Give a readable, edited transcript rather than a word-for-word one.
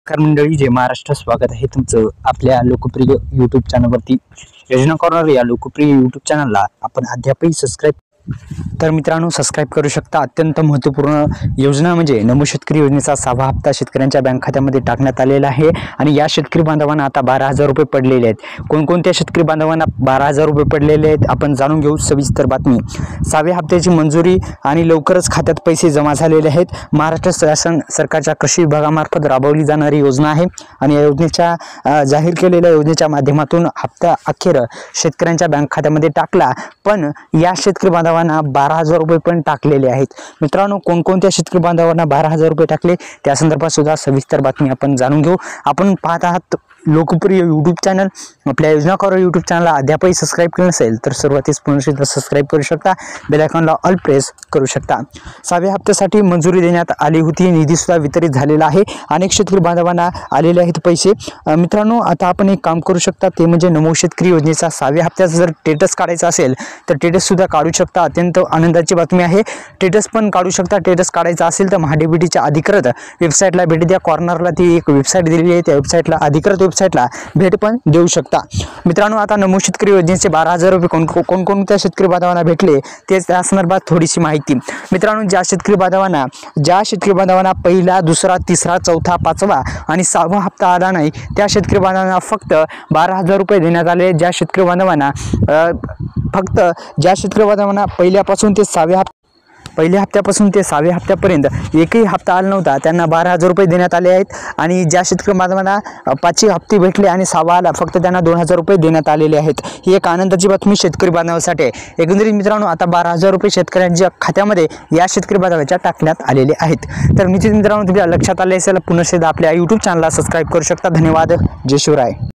नमस्कार मंडळी, जय महाराष्ट्र. स्वागत आहे तुमचं आपल्या लोकप्रिय यूट्यूब चॅनलवरती. योजना कॉर्नर या लोकप्रिय यूट्यूब चॅनलला आपण अद्यापही सबस्क्राईब तर मित्रांनो सबस्क्राईब करू शकता. अत्यंत महत्त्वपूर्ण योजना म्हणजे नमो शेतकरी योजनेचा 6वा हप्ता शेतकऱ्यांच्या बँक खात्यामध्ये टाकण्यात आलेला आहे आणि या शेतकरी बांधवांना आता 12,000 रुपये पडलेले आहेत. कोणकोणत्या शेतकरी बांधवांना 12,000 रुपये पडलेले आहेत आपण जाणून घेऊ. सविस्तर बातमी. 6व्या हप्त्याची मंजुरी आणि लवकरच खात्यात पैसे जमा झालेले आहेत. महाराष्ट्र शासन सरकारच्या कृषी विभागामार्फत राबवली जाणारी योजना आहे आणि या योजनेच्या जाहीर केलेल्या योजनेच्या माध्यमातून हप्ता अखेर शेतकऱ्यांच्या बँक खात्यामध्ये टाकला. पण या शेतकरी बांधवांना 12,000 रुपये पण टाकलेले आहेत. मित्रांनो, कोणकोणत्या शेतकरी बांधवांना 12,000 रुपये टाकले त्या संदर्भात सुद्धा सविस्तर बातमी आपण जाणून घेऊ. आपण पाहत आहात लोकप्रिय यूट्यूब चॅनल. आपल्या योजना कॉर्नर यूट्यूब चॅनलला अद्यापही सबस्क्राईब केलं नसेल तर सुरुवातीस पुन्हा सबस्क्राईब करू शकता. बेल आयकॉनला ऑल प्रेस करू शकता. 6व्या हप्त्यासाठी मंजुरी देण्यात आली होती. निधी सुद्धा वितरित झालेला आहे. अनेक शेतकरी बांधवांना आलेले आहेत पैसे. मित्रांनो, आता आपण एक काम करू शकता ते म्हणजे नमो शेतकरी योजनेचा 6व्या हप्त्याचा जर स्टेटस काढायचा असेल तर स्टेटस सुद्धा काढू शकता. अत्यंत आनंदाची बातमी आहे. स्टेटस पण काढू शकता. स्टेटस काढायचा असेल तर महाडीबीटीच्या अधिकृत वेबसाईटला भेट द्या. कॉर्नरला ती एक वेबसाईट दिलेली आहे. त्या वेबसाईटला अधिकृत वेबसाईटला भेट पण देऊ शकता. मित्रांनो, आता नमो शेतकरी योजनेचे 12,000 रुपये कोणकोणत्या शेतकरी बांधवांना भेटले तेच त्या संदर्भात थोडीशी माहिती. मित्रांनो, ज्या शेतकरी बांधवांना पहिला, दुसरा, तिसरा, चौथा, 5वा आणि 6वा हप्ता आला नाही त्या शेतकरी बांधवांना फक्त 12,000 रुपये देण्यात आले. ज्या शेतकरी बांधवांना पहिल्या हप्त्यापासून ते 6व्या हप्त्यापर्यंत एकही हप्ता आला नव्हता त्यांना 12,000 रुपये देण्यात आले आहेत. आणि ज्या शेतकरी बांधवांना 5 हप्ते भेटले आणि 6वा आला फक्त त्यांना 2,000 रुपये देण्यात आलेले आहेत. ही एक आनंदाची बातमी शेतकरी बांधवांसाठी आहे. एकंदरीत मित्रांनो, आता 12,000 रुपये शेतकऱ्यांच्या खात्यामध्ये या शेतकरी बांधवांच्या टाकण्यात आलेले आहेत. तर मित्रांनो, तुमच्या लक्षात आले असेल पुन्हा आपल्या यूट्यूब चॅनलला सबस्क्राईब करू शकता. धन्यवाद. जय शिवराय.